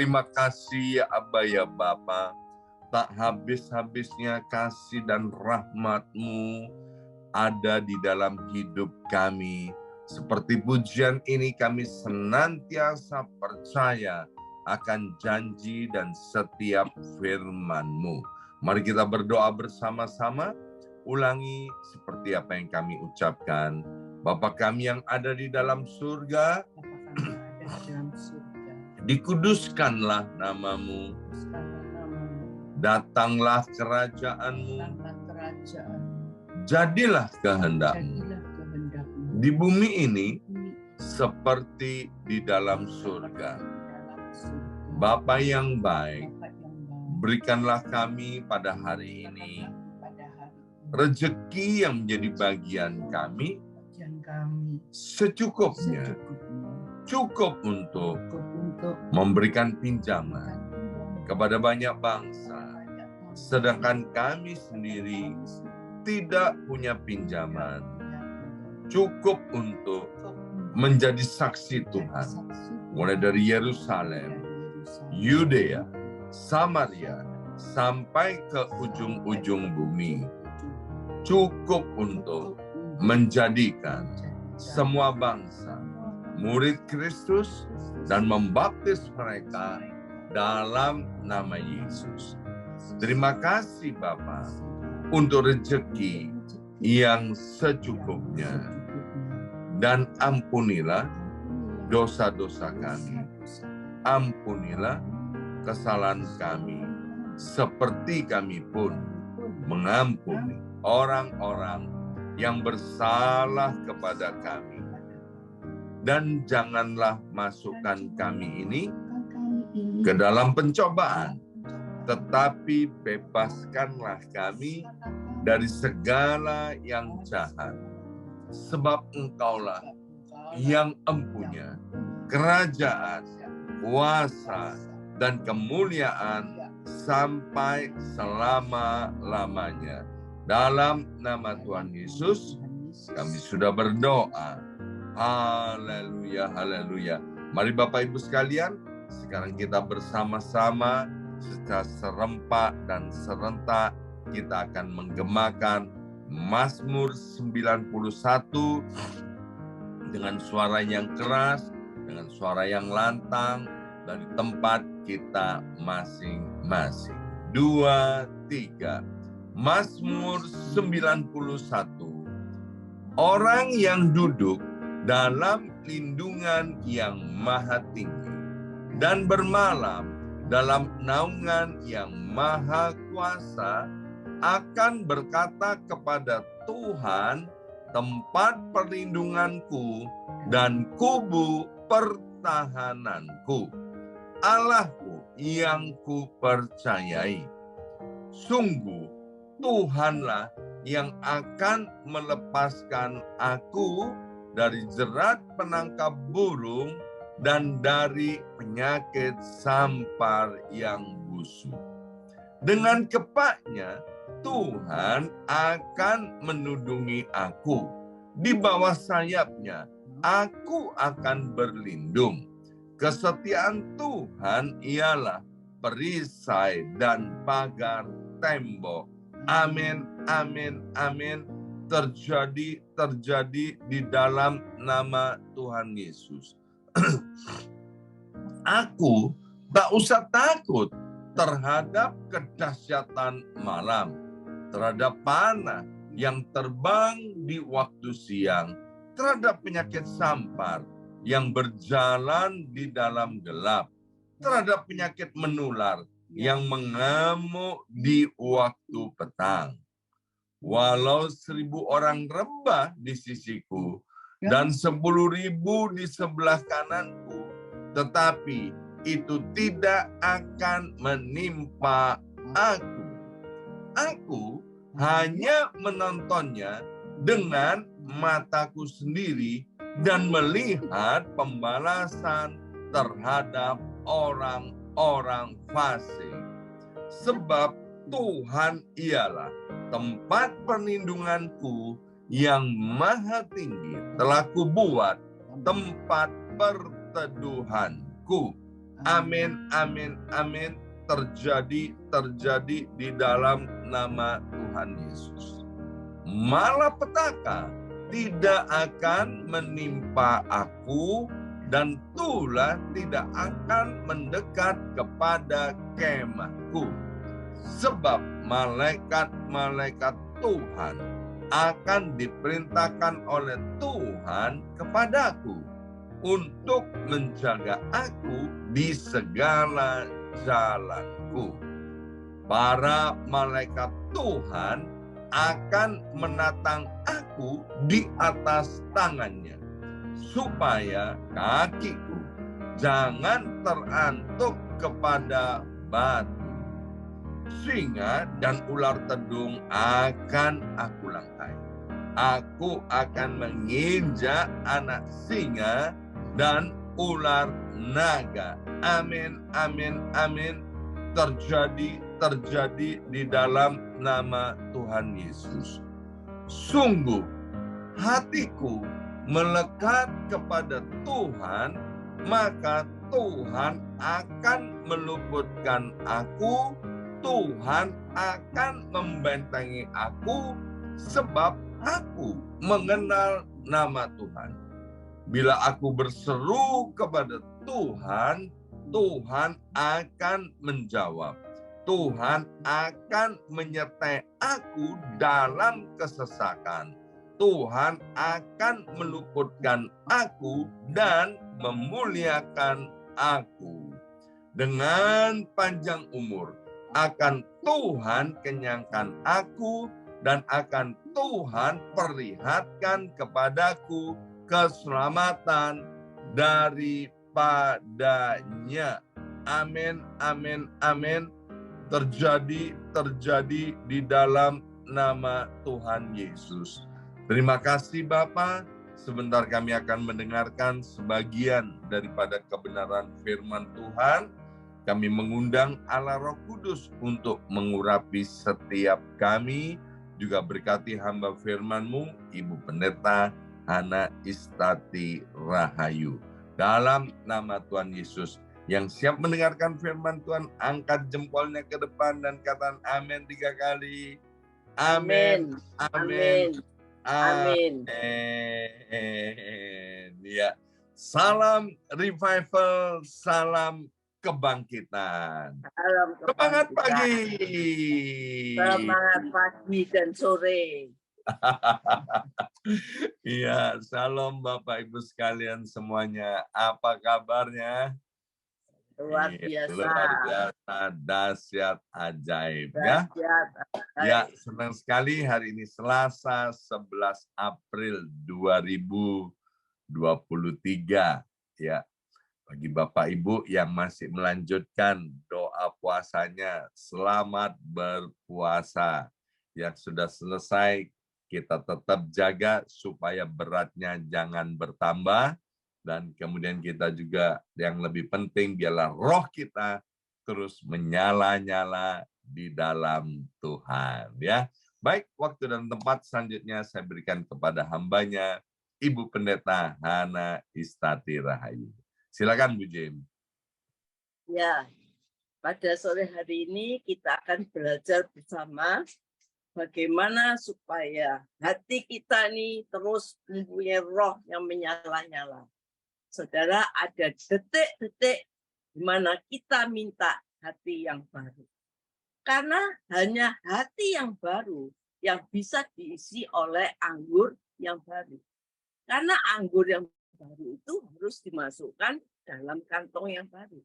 Terima kasih ya Aba ya Bapa. Tak habis-habisnya kasih dan rahmat-Mu ada di dalam hidup kami. Seperti pujian ini kami senantiasa percaya akan janji dan setiap firman-Mu. Mari kita berdoa bersama-sama. Ulangi seperti apa yang kami ucapkan. Bapa kami yang ada di dalam surga, dikuduskanlah nama-Mu. Datanglah kerajaan-Mu. Jadilah kehendak-Mu. Di bumi ini seperti di dalam surga. Bapa yang baik, berikanlah kami pada hari ini rezeki yang menjadi bagian kami secukupnya, cukup untuk memberikan pinjaman kepada banyak bangsa, sedangkan kami sendiri tidak punya pinjaman, cukup untuk menjadi saksi Tuhan, mulai dari Yerusalem, Yudea, Samaria, sampai ke ujung-ujung bumi. Cukup untuk menjadikan semua bangsa murid Kristus dan membaptis mereka dalam nama Yesus. Terima kasih Bapa untuk rezeki yang secukupnya, dan ampunilah dosa-dosa kami. Ampunilah kesalahan kami, seperti kami pun mengampuni orang-orang yang bersalah kepada kami. Dan janganlah masukkan kami ini ke dalam pencobaan, tetapi bebaskanlah kami dari segala yang jahat. Sebab Engkaulah yang empunya kerajaan, kuasa, dan kemuliaan sampai selama-lamanya. Dalam nama Tuhan Yesus, kami sudah berdoa. Haleluya, haleluya. Mari Bapak Ibu sekalian, sekarang kita bersama-sama secara serempak dan serentak kita akan menggemakan Mazmur 91 dengan suara yang keras, dengan suara yang lantang dari tempat kita masing-masing. 2, 3. Mazmur 91. Orang yang duduk dalam lindungan yang maha tinggi dan bermalam dalam naungan yang maha kuasa akan berkata kepada Tuhan, tempat perlindunganku dan kubu pertahananku, Allahku yang kupercayai. Sungguh Tuhanlah yang akan melepaskan aku dari jerat penangkap burung dan dari penyakit sampar yang busuk. Dengan kepaknya Tuhan akan menudungi aku. Di bawah sayapnya aku akan berlindung. Kesetiaan Tuhan ialah perisai dan pagar tembok. Amin, amin, amin. Terjadi di dalam nama Tuhan Yesus. Aku tak usah takut terhadap kedahsyatan malam, terhadap panah yang terbang di waktu siang, terhadap penyakit sampar yang berjalan di dalam gelap, terhadap penyakit menular yang mengamuk di waktu petang. Walau 1.000 orang rebah di sisiku dan 10.000 di sebelah kananku, tetapi itu tidak akan menimpa aku. Aku hanya menontonnya dengan mataku sendiri dan melihat pembalasan terhadap orang-orang fasik. Sebab Tuhan ialah tempat perlindunganku yang maha tinggi, telah kubuat tempat perteduhanku. Amin, amin, amin. Terjadi di dalam nama Tuhan Yesus. Malapetaka tidak akan menimpa aku, dan tulah tidak akan mendekat kepada kemahku. Sebab malaikat-malaikat Tuhan akan diperintahkan oleh Tuhan kepadaku untuk menjaga aku di segala jalanku. Para malaikat Tuhan akan menatang aku di atas tangannya, supaya kakiku jangan terantuk kepada batu. Singa dan ular tedung akan aku langkai. Aku akan menginjak anak singa dan ular naga. Amin, amin, amin. Terjadi di dalam nama Tuhan Yesus. Sungguh hatiku melekat kepada Tuhan, maka Tuhan akan meluputkan aku, Tuhan akan membentengi aku, sebab aku mengenal nama Tuhan. Bila aku berseru kepada Tuhan, Tuhan akan menjawab. Tuhan akan menyertai aku dalam kesesakan. Tuhan akan meluputkan aku dan memuliakan aku. Dengan panjang umur akan Tuhan kenyangkan aku, dan akan Tuhan perlihatkan kepadaku keselamatan daripadanya. Amin, amin, amin. Terjadi di dalam nama Tuhan Yesus. Terima kasih Bapa. Sebentar kami akan mendengarkan sebagian daripada kebenaran firman Tuhan. Kami mengundang Allah Roh Kudus untuk mengurapi setiap kami. Juga berkati hamba firman-Mu, Ibu Pendeta Hana Istati Rahayu. Dalam nama Tuhan Yesus. Yang siap mendengarkan firman Tuhan, angkat jempolnya ke depan dan katakan amin 3 kali. Amin, amin, amin. Ya. Salam revival, salam kebangkitan. Semangat pagi. Semangat pagi dan sore. Iya, salam Bapak Ibu sekalian semuanya. Apa kabarnya? Luar biasa. Luar biasa, dahsyat, ajaib. Ya, senang sekali hari ini Selasa 11 April 2023. Ya, bagi Bapak Ibu yang masih melanjutkan doa puasanya, selamat berpuasa. Yang sudah selesai, kita tetap jaga supaya beratnya jangan bertambah. Dan kemudian kita juga yang lebih penting, biarlah roh kita terus menyala-nyala di dalam Tuhan. Ya, baik, waktu dan tempat selanjutnya saya berikan kepada hambanya, Ibu Pendeta Hana Istati Rahayu. Silakan Bu Jim. Ya, pada sore hari ini kita akan belajar bersama bagaimana supaya hati kita ini terus mempunyai roh yang menyala-nyala. Saudara, ada detik-detik di mana kita minta hati yang baru. Karena hanya hati yang baru yang bisa diisi oleh anggur yang baru. Karena anggur yang baru itu harus dimasukkan dalam kantong yang baru.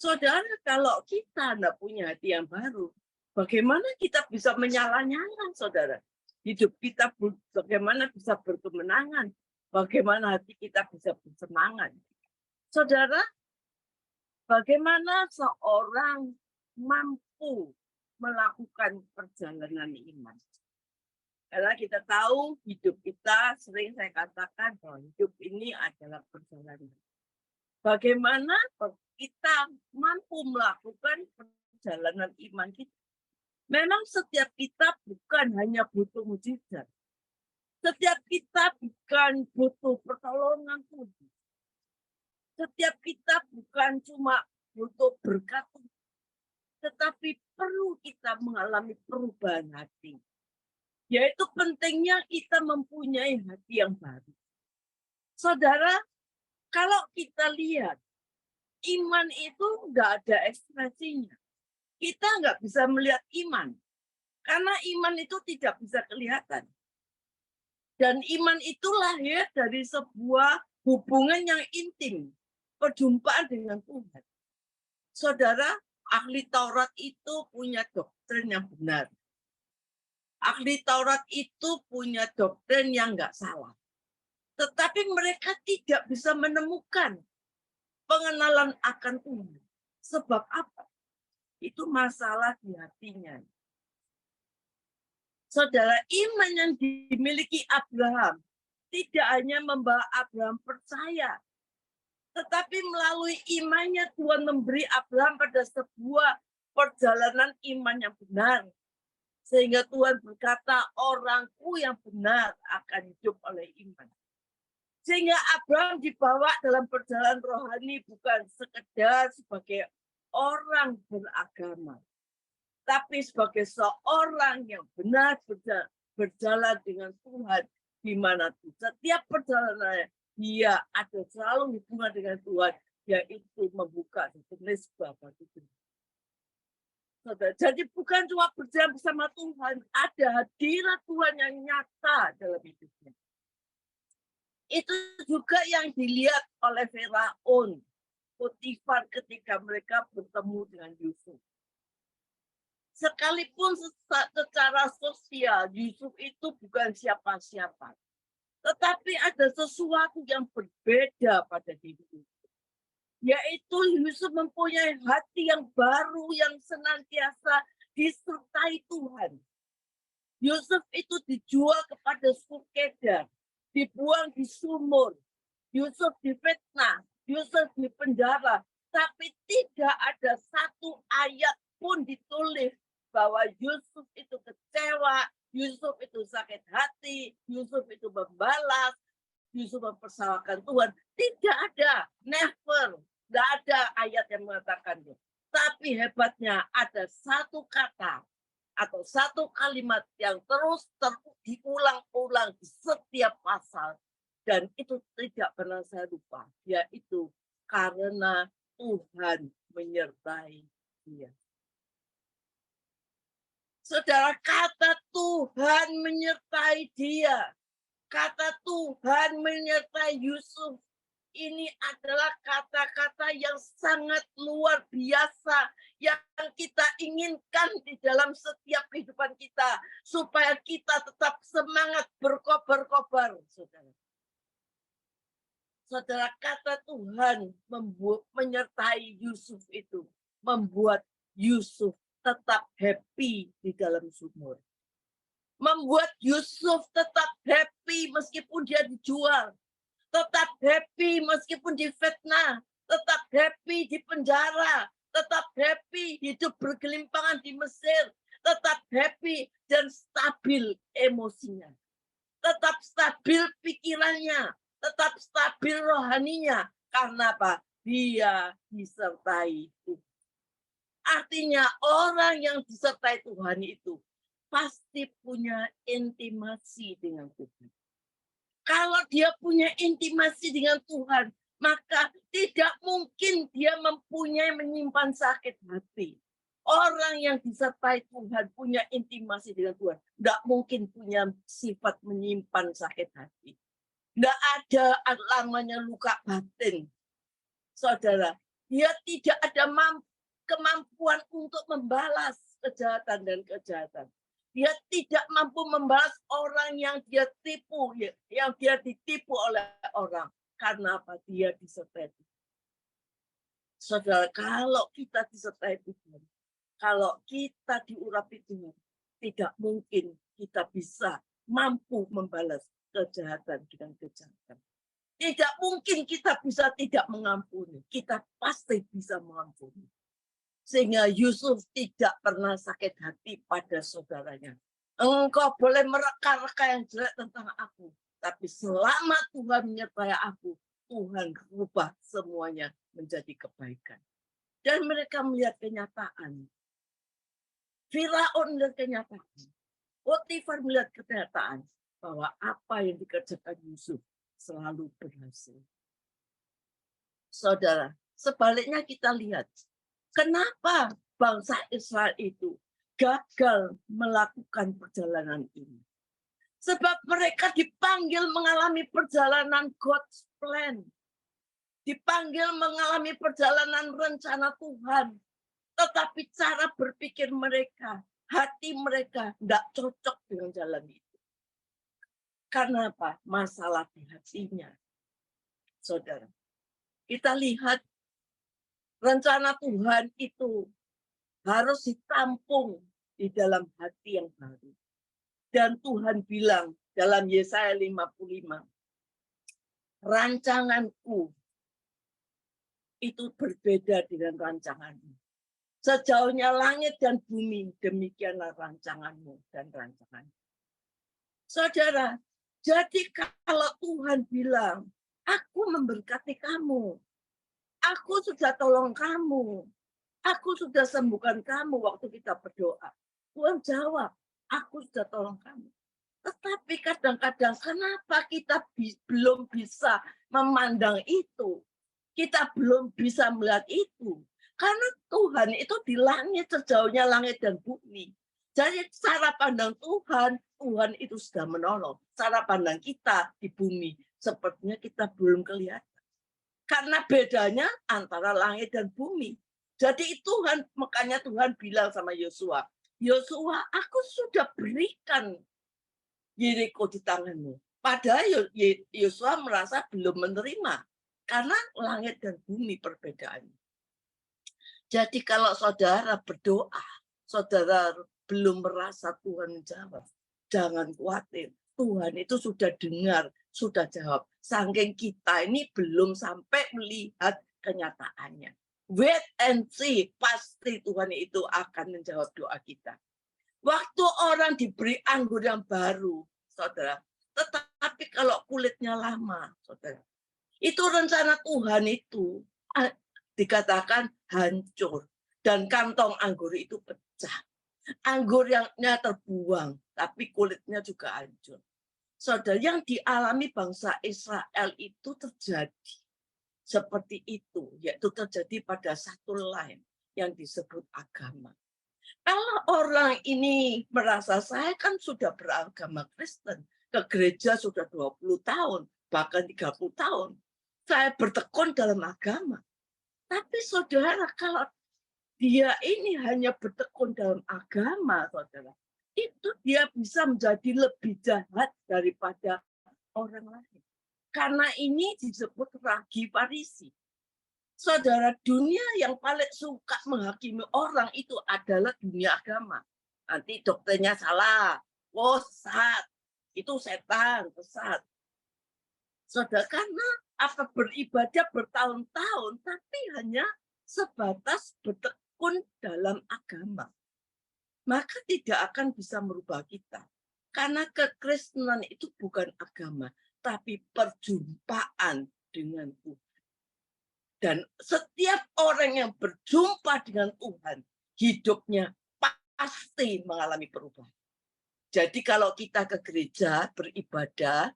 Saudara, kalau kita tidak punya hati yang baru, bagaimana kita bisa menyala-nyala, saudara? Hidup kita bagaimana bisa berkemenangan? Bagaimana hati kita bisa bersemangat? Saudara, bagaimana seorang mampu melakukan perjalanan iman? Karena kita tahu hidup kita, sering saya katakan bahwa hidup ini adalah perjalanan. Bagaimana kita mampu melakukan perjalanan iman kita? Memang setiap kita bukan hanya butuh mujizat. Setiap kita bukan butuh pertolongan Tuhan. Setiap kita bukan cuma butuh berkat, tetapi perlu kita mengalami perubahan hati. Yaitu pentingnya kita mempunyai hati yang baru. Saudara, kalau kita lihat, iman itu nggak ada ekspresinya. Kita nggak bisa melihat iman. Karena iman itu tidak bisa kelihatan. Dan iman itu lahir dari sebuah hubungan yang intim. Perjumpaan dengan Tuhan. Saudara, ahli Taurat itu punya doktrin yang benar. Ahli Taurat itu punya doktrin yang nggak salah. Tetapi mereka tidak bisa menemukan pengenalan akan Tuhan. Sebab apa? Itu masalah di hatinya. Saudara, iman yang dimiliki Abraham tidak hanya membawa Abraham percaya, tetapi melalui imannya Tuhan memberi Abraham pada sebuah perjalanan iman yang benar. Sehingga Tuhan berkata, orangku yang benar akan hidup oleh iman. Sehingga Abraham dibawa dalam perjalanan rohani bukan sekedar sebagai orang beragama, tapi sebagai seorang yang benar berjalan dengan Tuhan, di mana setiap perjalanannya dia ada selalu hubungan dengan Tuhan, yaitu membuka nisbah bagi Tuhan. Jadi bukan cuma berjalan bersama Tuhan, ada hadirat Tuhan yang nyata dalam hidupnya. Itu juga yang dilihat oleh Firaun, Potifar ketika mereka bertemu dengan Yusuf. Sekalipun secara sosial Yusuf itu bukan siapa-siapa, tetapi ada sesuatu yang berbeda pada diri Yusuf. Yaitu Yusuf mempunyai hati yang baru yang senantiasa disertai Tuhan. Yusuf itu dijual kepada suku Kedar, dibuang di sumur, Yusuf difitnah, Yusuf dipenjara, tapi tidak ada satu ayat pun ditulis bahwa Yusuf itu kecewa, Yusuf itu sakit hati, Yusuf itu membalas, Yusuf mempersalahkan Tuhan. Tidak ada, never. Tidak ada ayat yang mengatakannya. Tapi hebatnya ada satu kata atau satu kalimat yang terus diulang-ulang di setiap pasal. Dan itu tidak pernah saya lupa. Yaitu karena Tuhan menyertai dia. Saudara, kata Tuhan menyertai dia. Kata Tuhan menyertai Yusuf. Ini adalah kata-kata yang sangat luar biasa yang kita inginkan di dalam setiap kehidupan kita supaya kita tetap semangat berkobar-kobar, saudara. Saudara, kata Tuhan menyertai Yusuf itu membuat Yusuf tetap happy di dalam sumur. Membuat Yusuf tetap happy meskipun dia dijual. Tetap happy meskipun difitnah, tetap happy di penjara, tetap happy hidup bergelimpangan di Mesir, tetap happy dan stabil emosinya, tetap stabil pikirannya, tetap stabil rohaninya. Karena apa? Dia disertai Tuhan. Artinya orang yang disertai Tuhan itu pasti punya intimasi dengan Tuhan. Kalau dia punya intimasi dengan Tuhan, maka tidak mungkin dia menyimpan sakit hati. Orang yang disertai Tuhan punya intimasi dengan Tuhan, tidak mungkin punya sifat menyimpan sakit hati. Tidak ada namanya luka batin. Saudara, dia tidak ada kemampuan untuk membalas kejahatan dan kejahatan. Dia tidak mampu membalas orang yang dia tipu, yang dia ditipu oleh orang. Karena apa? Dia disertai Tuhan. Saudara, kalau kita disertai Tuhan, kalau kita diurapi Tuhan, tidak mungkin kita bisa mampu membalas kejahatan dengan kejahatan. Tidak mungkin kita bisa tidak mengampuni. Kita pasti bisa mengampuni. Sehingga Yusuf tidak pernah sakit hati pada saudaranya. Engkau boleh mereka-reka yang jelek tentang aku. Tapi selama Tuhan menyertai aku, Tuhan rubah semuanya menjadi kebaikan. Dan mereka melihat kenyataan. Firaun melihat kenyataan. Potifar melihat kenyataan bahwa apa yang dikerjakan Yusuf selalu berhasil. Saudara, sebaliknya kita lihat, kenapa bangsa Israel itu gagal melakukan perjalanan ini. Sebab mereka dipanggil mengalami perjalanan God's plan. Dipanggil mengalami perjalanan rencana Tuhan. Tetapi cara berpikir mereka, hati mereka tidak cocok dengan jalan itu. Karena apa? Masalah di hatinya. Saudara, kita lihat rencana Tuhan itu harus ditampung di dalam hati yang baru. Dan Tuhan bilang dalam Yesaya 55, rancanganku itu berbeda dengan rancanganmu. Sejauhnya langit dan bumi, demikianlah rancanganmu dan rancanganmu. Saudara, jadi kalau Tuhan bilang, aku memberkati kamu, aku sudah tolong kamu, aku sudah sembuhkan kamu waktu kita berdoa. Tuhan jawab, aku sudah tolong kamu. Tetapi kadang-kadang kenapa kita belum bisa memandang itu? Kita belum bisa melihat itu. Karena Tuhan itu di langit, sejauhnya langit dan bumi. Jadi cara pandang Tuhan, Tuhan itu sudah menolong. Cara pandang kita di bumi, sepertinya kita belum kelihatan. Karena bedanya antara langit dan bumi. Jadi Tuhan, makanya Tuhan bilang sama Yosua, Yosua, aku sudah berikan Yeriko di tanganmu. Padahal Yosua merasa belum menerima. Karena langit dan bumi perbedaannya. Jadi kalau saudara berdoa, saudara belum merasa Tuhan menjawab, jangan khawatir. Tuhan itu sudah dengar, sudah jawab. Saking kita ini belum sampai melihat kenyataannya. Wait and see, pasti Tuhan itu akan menjawab doa kita. Waktu orang diberi anggur yang baru, saudara, tetapi kalau kulitnya lama, saudara, itu rencana Tuhan itu dikatakan hancur. Dan kantong anggur itu pecah. Anggurnya terbuang, tapi kulitnya juga hancur. Saudara, yang dialami bangsa Israel itu terjadi seperti itu, yaitu terjadi pada satu line yang disebut agama. Kalau orang ini merasa saya kan sudah beragama Kristen, ke gereja sudah 20 tahun, bahkan 30 tahun, saya bertekun dalam agama. Tapi saudara, kalau dia ini hanya bertekun dalam agama, saudara, itu dia bisa menjadi lebih jahat daripada orang lain. Karena ini disebut ragi Farisi. Saudara, dunia yang paling suka menghakimi orang itu adalah dunia agama. Nanti dokternya salah, sesat, itu setan, sesat. Saudara, karena apa beribadah bertahun-tahun, tapi hanya sebatas bertekun dalam agama. Maka tidak akan bisa merubah kita. Karena kekristenan itu bukan agama, tapi perjumpaan dengan Tuhan. Dan setiap orang yang berjumpa dengan Tuhan, hidupnya pasti mengalami perubahan. Jadi kalau kita ke gereja beribadah,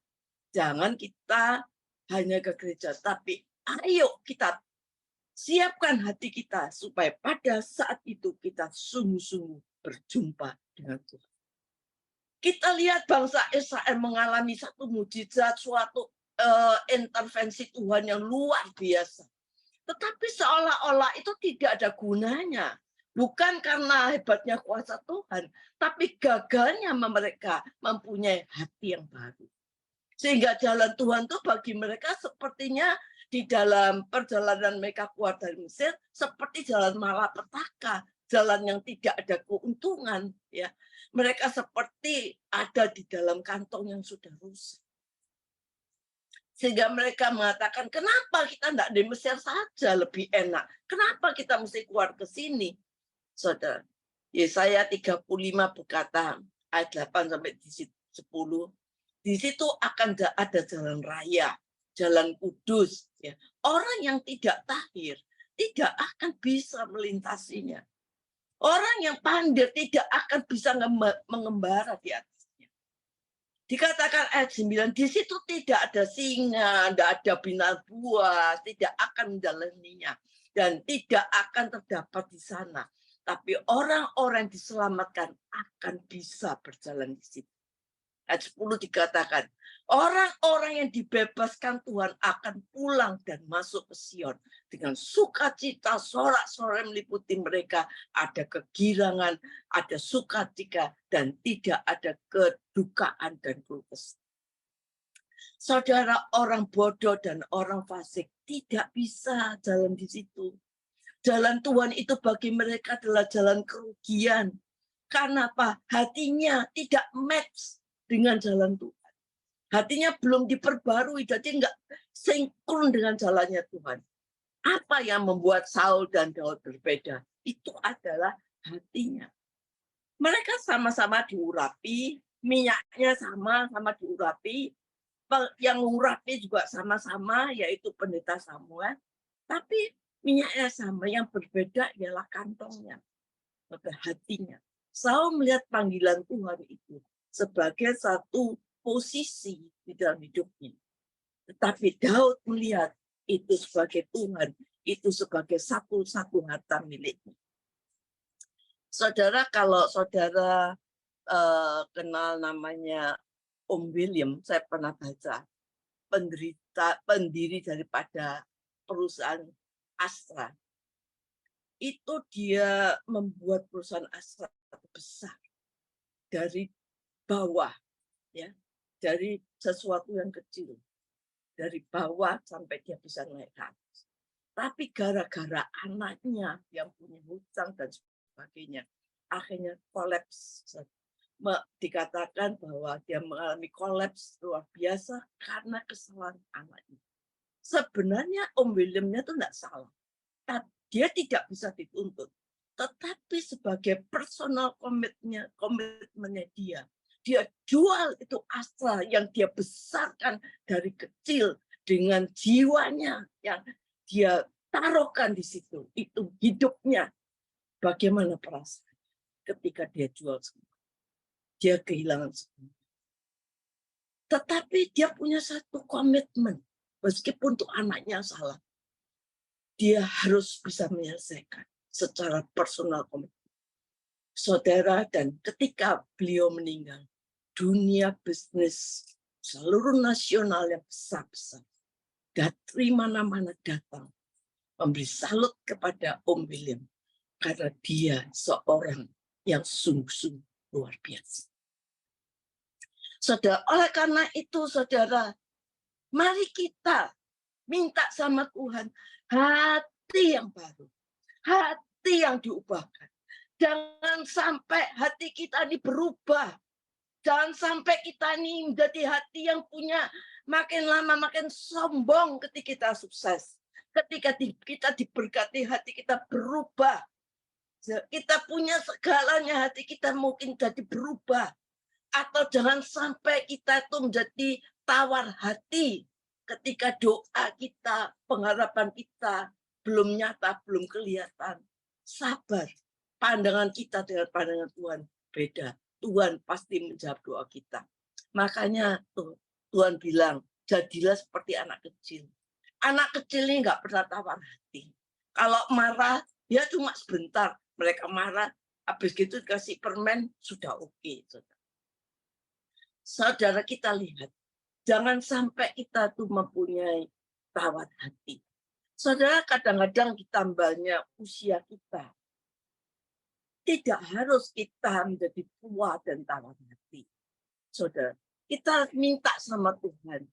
jangan kita hanya ke gereja, tapi ayo kita siapkan hati kita supaya pada saat itu kita sungguh-sungguh berjumpa dengan Tuhan. Kita lihat bangsa Israel mengalami satu mujizat, suatu intervensi Tuhan yang luar biasa. Tetapi seolah-olah itu tidak ada gunanya. Bukan karena hebatnya kuasa Tuhan, tapi gagalnya mereka mempunyai hati yang baru. Sehingga jalan Tuhan itu bagi mereka sepertinya di dalam perjalanan mereka keluar dari Mesir seperti jalan malapetaka, jalan yang tidak ada keuntungan. Ya, mereka seperti ada di dalam kantong yang sudah rusak. Sehingga mereka mengatakan, kenapa kita tidak di Mesir saja lebih enak? Kenapa kita mesti keluar ke sini? Saudara, Yesaya 35 berkata, ayat 8 sampai 10, di situ akan ada jalan raya, jalan kudus. Ya. Orang yang tidak tahir tidak akan bisa melintasinya. Orang yang pandai tidak akan bisa mengembara di atasnya. Dikatakan ayat 9, di situ tidak ada singa, tidak ada binatang buas, tidak akan menjalaninya. Dan tidak akan terdapat di sana. Tapi orang-orang yang diselamatkan akan bisa berjalan di situ. Ayat 10 dikatakan, orang-orang yang dibebaskan Tuhan akan pulang dan masuk ke Sion. Dengan sukacita, sorak-sorai meliputi mereka. Ada kegirangan, ada sukacita, dan tidak ada kedukaan dan keluh kesah. Saudara, orang bodoh dan orang fasik tidak bisa jalan di situ. Jalan Tuhan itu bagi mereka adalah jalan kerugian. Karena apa? Hatinya tidak match dengan jalan Tuhan. Hatinya belum diperbarui, jadi enggak sinkron dengan jalannya Tuhan. Apa yang membuat Saul dan Daud berbeda? Itu adalah hatinya. Mereka sama-sama diurapi, minyaknya sama-sama diurapi, yang mengurapi juga sama-sama, yaitu pendeta Samuel. Tapi minyaknya sama, yang berbeda ialah kantongnya, hatinya. Saul melihat panggilan Tuhan itu sebagai satu posisi di dalam hidupnya. Tetapi Daud melihat itu sebagai Tuhan, itu sebagai satu-satu harta miliknya. Saudara, kalau saudara kenal namanya Om William, saya pernah baca, pendiri daripada perusahaan Astra. Itu dia membuat perusahaan Astra besar dari bawah, ya, dari sesuatu yang kecil, dari bawah sampai dia bisa naik ke atas. Tapi gara-gara anaknya yang punya hutang dan sebagainya, akhirnya kolaps. Dikatakan bahwa dia mengalami kolaps luar biasa karena kesalahan anaknya. Sebenarnya Om Williamnya itu tidak salah. Dia tidak bisa dituntut. Tetapi sebagai personal komitmennya dia jual itu Astra yang dia besarkan dari kecil dengan jiwanya yang dia taruhkan di situ. Itu hidupnya. Bagaimana perasaan ketika dia jual semua. Dia kehilangan semua. Tetapi dia punya satu komitmen. Meskipun untuk anaknya salah. Dia harus bisa menyelesaikan secara personal komitmen. Saudara, dan ketika beliau meninggal, dunia bisnis seluruh nasional yang besar-besar dari mana-mana datang memberi salut kepada Om William karena dia seorang yang sungguh-sungguh luar biasa. Saudara, oleh karena itu, saudara, mari kita minta sama Tuhan hati yang baru, hati yang diubahkan. Jangan sampai hati kita ini berubah. Jangan sampai kita ini menjadi hati yang punya makin lama makin sombong ketika kita sukses. Ketika kita diberkati, hati kita berubah. Kita punya segalanya, hati kita mungkin jadi berubah. Atau jangan sampai kita itu menjadi tawar hati ketika doa kita, pengharapan kita belum nyata, belum kelihatan. Sabar. Pandangan kita dengan pandangan Tuhan beda. Tuhan pasti menjawab doa kita. Makanya Tuhan bilang, jadilah seperti anak kecil. Anak kecil ini nggak pernah tawar hati. Kalau marah, ya cuma sebentar. Mereka marah, habis gitu dikasih permen, sudah oke. Saudara, kita lihat, jangan sampai kita tuh mempunyai tawar hati. Saudara, kadang-kadang ditambahnya usia kita. Tidak harus kita menjadi tua dan tawar hati. Saudara, kita minta sama Tuhan.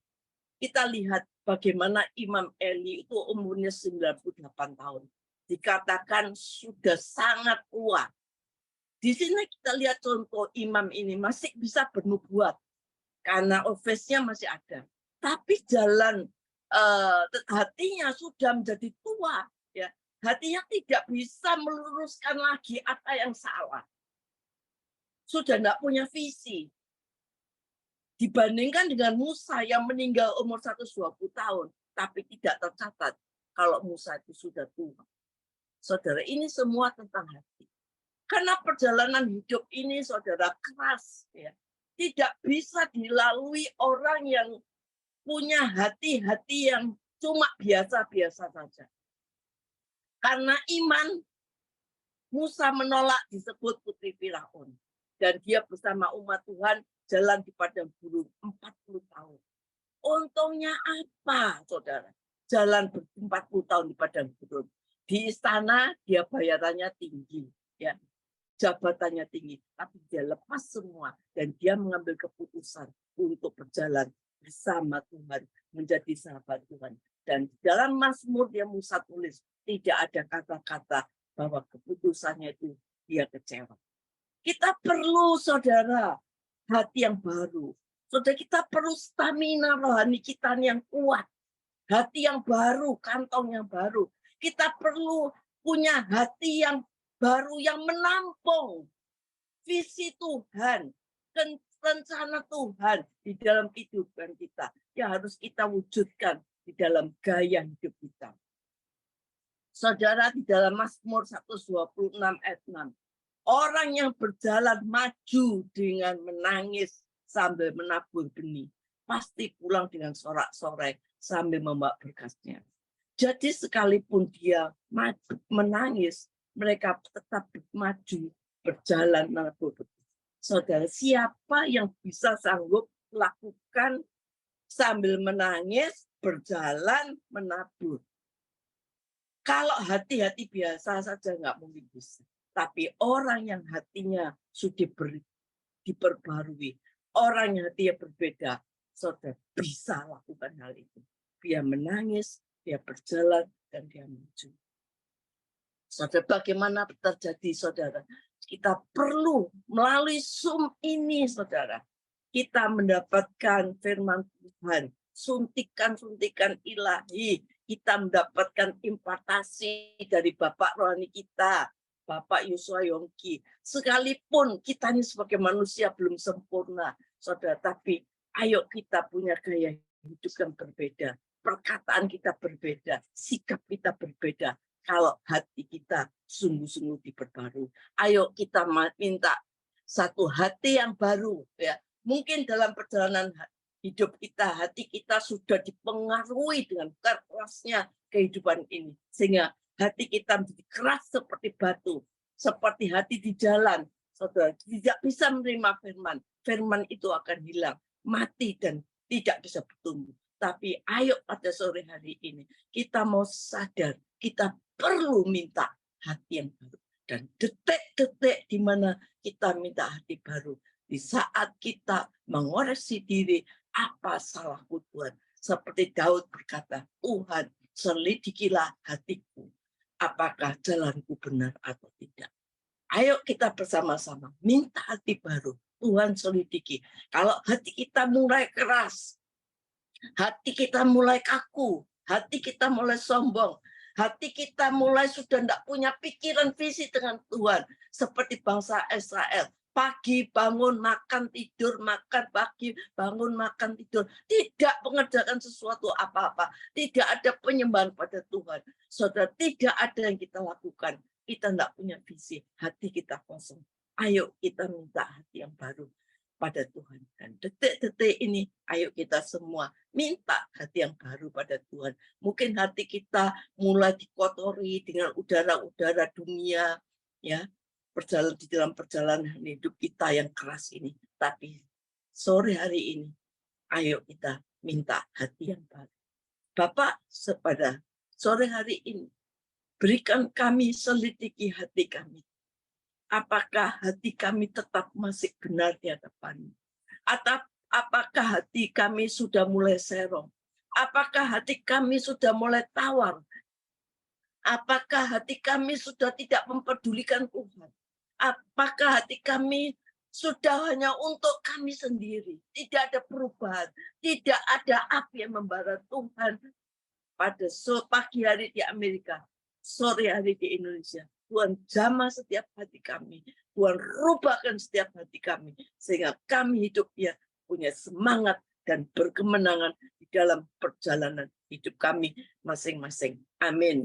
Kita lihat bagaimana Imam Eli itu umurnya 98 tahun. Dikatakan sudah sangat tua. Di sini kita lihat contoh imam ini masih bisa bernubuat karena ofisnya masih ada. Tapi jalan hatinya sudah menjadi tua, ya. Hatinya tidak bisa meluruskan lagi apa yang salah. Sudah tidak punya visi. Dibandingkan dengan Musa yang meninggal umur 120 tahun, tapi tidak tercatat. kalau Musa itu sudah tua. Saudara, ini semua tentang hati. Karena perjalanan hidup ini, saudara, keras. Ya. Tidak bisa dilalui orang yang punya hati-hati yang cuma biasa-biasa saja. Karena iman, Musa menolak disebut putri Firaun. Dan dia bersama umat Tuhan jalan di padang gurun 40 tahun. Untungnya apa, saudara? Jalan 40 tahun di padang gurun. Di istana dia bayarannya tinggi, ya, jabatannya tinggi, tapi dia lepas semua dan dia mengambil keputusan untuk berjalan bersama Tuhan, menjadi sahabat Tuhan. Dan dalam Mazmur dia Musa tulis, tidak ada kata-kata bahwa keputusannya itu dia kecewa. Kita perlu, saudara, hati yang baru. Saudara, kita perlu stamina rohani kita yang kuat. Hati yang baru, kantong yang baru. Kita perlu punya hati yang baru yang menampung visi Tuhan, rencana Tuhan di dalam kehidupan kita yang harus kita wujudkan di dalam gaya hidup kita. Saudara, di dalam Mazmur 126 ayat 6, orang yang berjalan maju dengan menangis sambil menabur benih, pasti pulang dengan sorak-sorai sambil membawa berkasnya. Jadi sekalipun dia menangis, mereka tetap maju, berjalan menabur benih. Saudara, siapa yang bisa sanggup lakukan sambil menangis, berjalan, menabur? Kalau hati-hati biasa saja nggak mungkin bisa. Tapi orang yang hatinya sudah diperbarui, orang yang hatinya berbeda, saudara bisa lakukan hal itu. Dia menangis, dia berjalan, dan dia maju. Saudara, bagaimana terjadi, saudara? Kita perlu melalui Zoom ini, saudara. Kita mendapatkan firman Tuhan, suntikan-suntikan ilahi. Kita mendapatkan impartasi dari Bapak rohani kita, Bapak Yosua Yongki. Sekalipun kita ini sebagai manusia belum sempurna, saudara, tapi ayo kita punya gaya hidup yang berbeda. Perkataan kita berbeda, sikap kita berbeda. Kalau hati kita sungguh-sungguh diperbarui. Ayo kita minta satu hati yang baru. Ya. Mungkin dalam perjalanan hidup kita, hati kita sudah dipengaruhi dengan kerasnya kehidupan ini. Sehingga hati kita menjadi keras seperti batu. Seperti hati di jalan. Saudara, tidak bisa menerima firman. Firman itu akan hilang, mati, dan tidak bisa bertumbuh. Tapi ayo pada sore hari ini, kita mau sadar, kita perlu minta hati yang baru. Dan detik-detik di mana kita minta hati baru, di saat kita mengoreksi diri, apa salahku Tuhan? Seperti Daud berkata, Tuhan, selidikilah hatiku, apakah jalanku benar atau tidak. Ayo kita bersama-sama minta hati baru. Tuhan selidiki. Kalau hati kita mulai keras, hati kita mulai kaku, hati kita mulai sombong, hati kita mulai sudah tidak punya pikiran visi dengan Tuhan. Seperti bangsa Israel. Pagi bangun, makan, tidur, makan, pagi bangun, makan, tidur. Tidak mengerjakan sesuatu apa-apa. Tidak ada penyembahan pada Tuhan. Saudara, tidak ada yang kita lakukan. Kita tidak punya visi. Hati kita kosong. Ayo kita minta hati yang baru pada Tuhan. Dan detik-detik ini, ayo kita semua minta hati yang baru pada Tuhan. Mungkin hati kita mulai dikotori dengan udara-udara dunia, ya, berjalan di dalam perjalanan hidup kita yang keras ini. Tapi sore hari ini, ayo kita minta hati yang baru. Bapak, pada sore hari ini, berikan kami selidiki hati kami. Apakah hati kami tetap masih benar di hadapan-Mu? Atau apakah hati kami sudah mulai serong? Apakah hati kami sudah mulai tawar? Apakah hati kami sudah tidak mempedulikan Tuhan? Apakah hati kami sudah hanya untuk kami sendiri? Tidak ada perubahan, tidak ada api yang membara Tuhan. Pada pagi hari di Amerika, sore hari di Indonesia, Tuhan jamah setiap hati kami. Tuhan rubahkan setiap hati kami. Sehingga kami hidup ya punya semangat dan berkemenangan di dalam perjalanan hidup kami masing-masing. Amin.